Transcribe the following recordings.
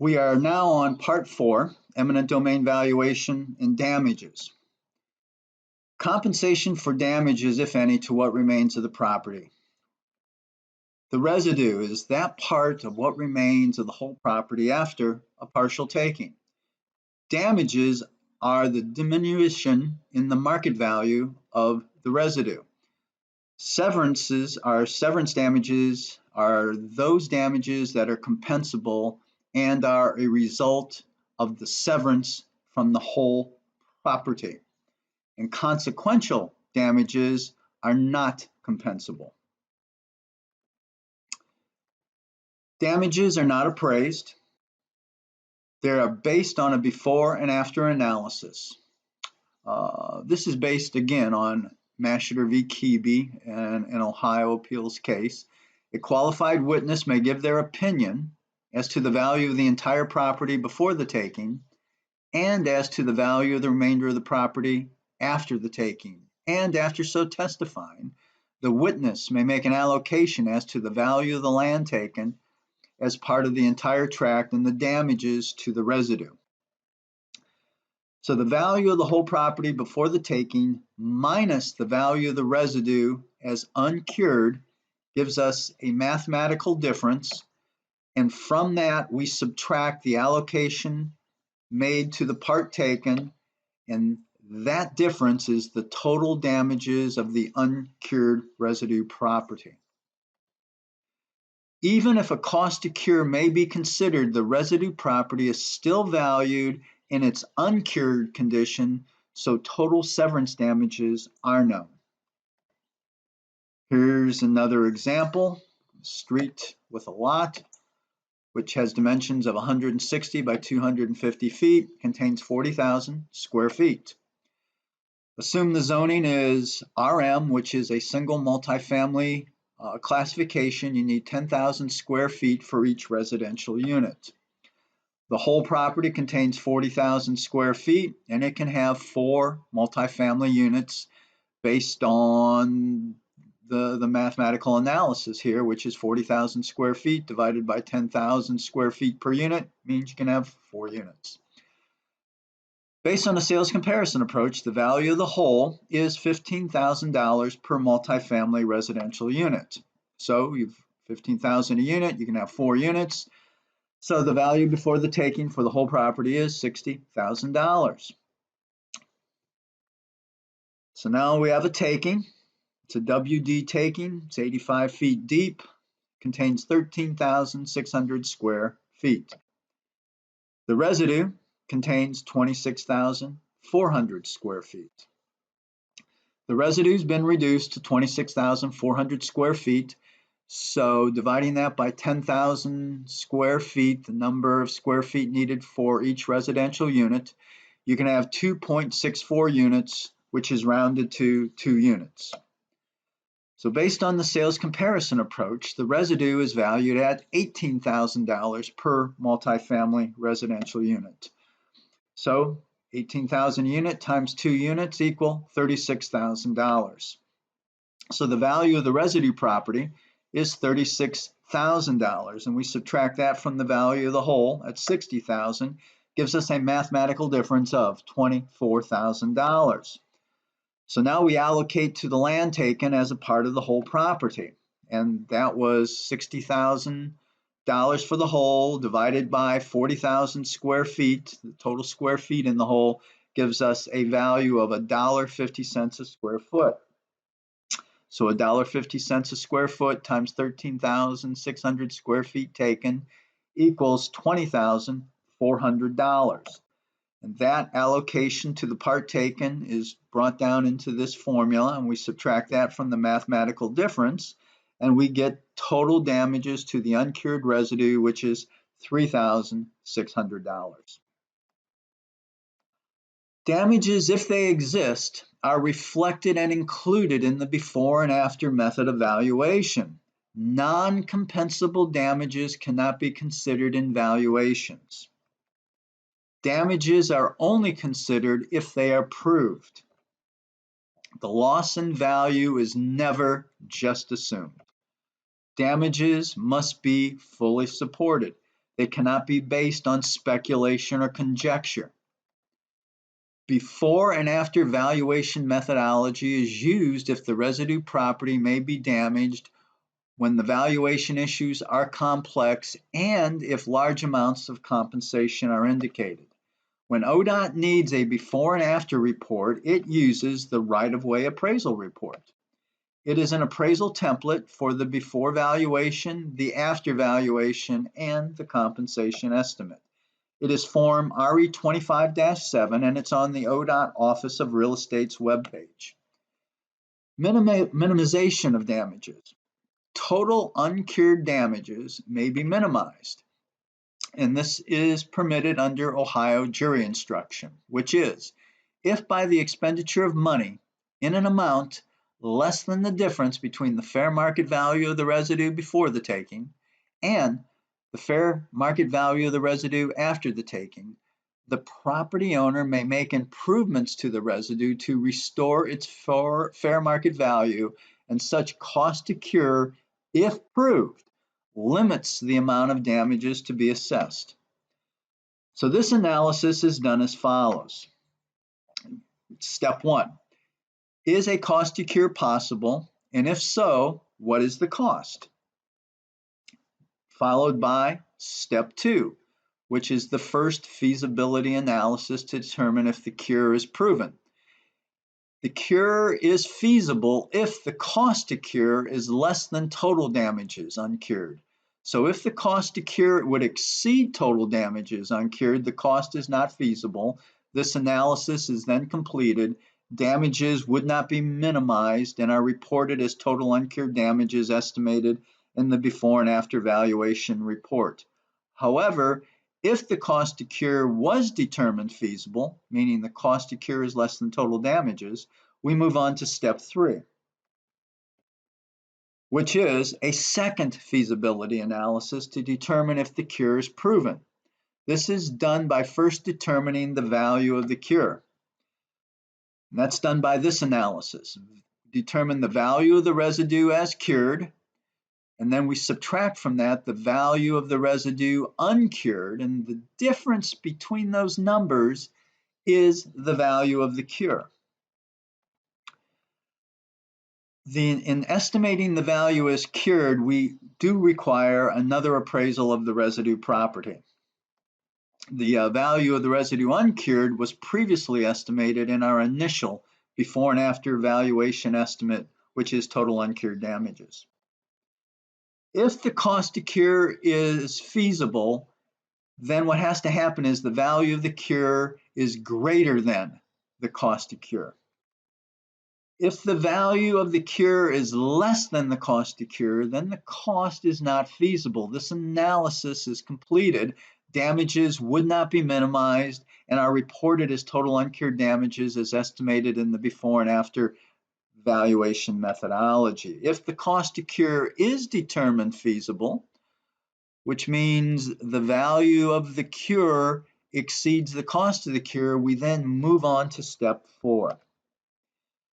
We are now on part 4, eminent domain valuation and damages. Compensation for damages, if any, to what remains of the property. The residue is that part of what remains of the whole property after a partial taking. Damages are the diminution in the market value of the residue. Severance damages are those damages that are compensable and are a result of the severance from the whole property. And consequential damages are not compensable. Damages are not appraised. They are based on a before and after analysis. This is based again on Masheter v. Keeby and an Ohio appeals case. A qualified witness may give their opinion as to the value of the entire property before the taking and as to the value of the remainder of the property after the taking. And after so testifying, the witness may make an allocation as to the value of the land taken as part of the entire tract and the damages to the residue. So the value of the whole property before the taking minus the value of the residue as uncured gives us a mathematical difference, and from that we subtract the allocation made to the part taken, and that difference is the total damages of the uncured residue property. Even if a cost to cure may be considered, the residue property is still valued in its uncured condition, so total severance damages are known. Here's another example: street with a lot, which has dimensions of 160 by 250 feet, contains 40,000 square feet. Assume the zoning is RM, which is a single multifamily classification. You need 10,000 square feet for each residential unit. The whole property contains 40,000 square feet, and it can have 4 multifamily units based on the mathematical analysis here, which is 40,000 square feet divided by 10,000 square feet per unit means you can have 4 units. Based on a sales comparison approach, the value of the whole is $15,000 per multifamily residential unit. So you've $15,000 a unit, you can have 4 units. So the value before the taking for the whole property is $60,000. So now we have a taking. It's a WD taking. It's 85 feet deep, contains 13,600 square feet. The residue contains 26,400 square feet. The residue has been reduced to 26,400 square feet. So dividing that by 10,000 square feet, the number of square feet needed for each residential unit, you can have 2.64 units, which is rounded to 2 units. So based on the sales comparison approach, the residue is valued at $18,000 per multifamily residential unit. So 18,000 unit times 2 units equal $36,000. So the value of the residue property is $36,000, and we subtract that from the value of the whole at $60,000, gives us a mathematical difference of $24,000. So now we allocate to the land taken as a part of the whole property, and that was $60,000 for the whole divided by 40,000 square feet. The total square feet in the whole gives us a value of $1.50 a square foot. So $1.50 a square foot times 13,600 square feet taken equals $20,400. And that allocation to the part taken is brought down into this formula, and we subtract that from the mathematical difference, and we get total damages to the uncured residue, which is $3,600. Damages, if they exist, are reflected and included in the before and after method of valuation. Non-compensable damages cannot be considered in valuations. Damages are only considered if they are proved. The loss in value is never just assumed. Damages must be fully supported. They cannot be based on speculation or conjecture. Before and after valuation methodology is used if the residue property may be damaged, when the valuation issues are complex, and if large amounts of compensation are indicated. When ODOT needs a before and after report, it uses the right-of-way appraisal report. It is an appraisal template for the before valuation, the after valuation, and the compensation estimate. It is Form RE 25-7, and it's on the ODOT Office of Real Estate's webpage. Minimization of damages. Total uncured damages may be minimized, and this is permitted under Ohio jury instruction, which is, if by the expenditure of money in an amount less than the difference between the fair market value of the residue before the taking and the fair market value of the residue after the taking, the property owner may make improvements to the residue to restore its fair market value, and such cost to cure, if proved, limits the amount of damages to be assessed. So this analysis is done as follows. Step 1. Is a cost to cure possible? And if so, what is the cost? Followed by step 2, which is the first feasibility analysis to determine if the cure is proven. The cure is feasible if the cost to cure is less than total damages uncured. So if the cost to cure would exceed total damages uncured, the cost is not feasible. This analysis is then completed. Damages would not be minimized and are reported as total uncured damages estimated in the before and after valuation report. However, if the cost to cure was determined feasible, meaning the cost to cure is less than total damages, we move on to step 3, which is a second feasibility analysis to determine if the cure is proven. This is done by first determining the value of the cure. And that's done by this analysis. Determine the value of the residue as cured, and then we subtract from that the value of the residue uncured, and the difference between those numbers is the value of the cure. In estimating the value as cured, we do require another appraisal of the residue property. The value of the residue uncured was previously estimated in our initial before and after valuation estimate, which is total uncured damages. If the cost to cure is feasible, then what has to happen is the value of the cure is greater than the cost to cure. If the value of the cure is less than the cost to cure, then the cost is not feasible. This analysis is completed. Damages would not be minimized and are reported as total uncured damages as estimated in the before and after valuation methodology. If the cost to cure is determined feasible, which means the value of the cure exceeds the cost of the cure, we then move on to step 4,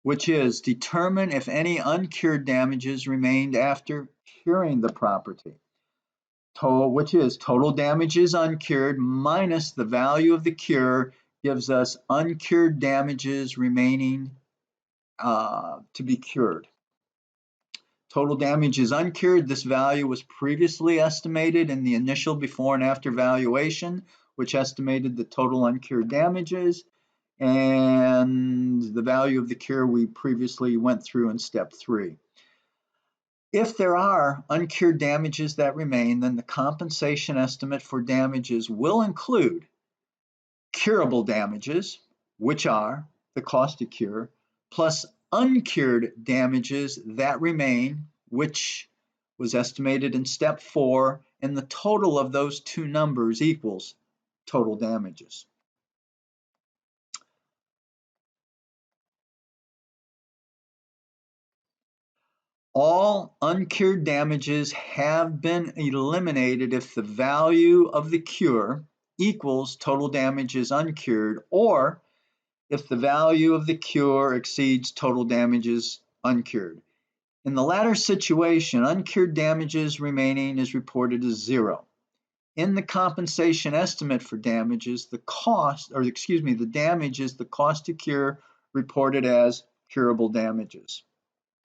which is determine if any uncured damages remained after curing the property, which is total damages uncured minus the value of the cure gives us uncured damages remaining to be cured. Total damage is uncured. This value was previously estimated in the initial before and after valuation, which estimated the total uncured damages, and the value of the cure we previously went through in step 3. If there are uncured damages that remain, then the compensation estimate for damages will include curable damages, which are the cost to cure, plus uncured damages that remain, which was estimated in step 4, and the total of those two numbers equals total damages. All uncured damages have been eliminated if the value of the cure equals total damages uncured, or if the value of the cure exceeds total damages uncured. In the latter situation, uncured damages remaining is reported as 0. in the compensation estimate for damages, the cost, or excuse me, the damage is the cost to cure reported as curable damages.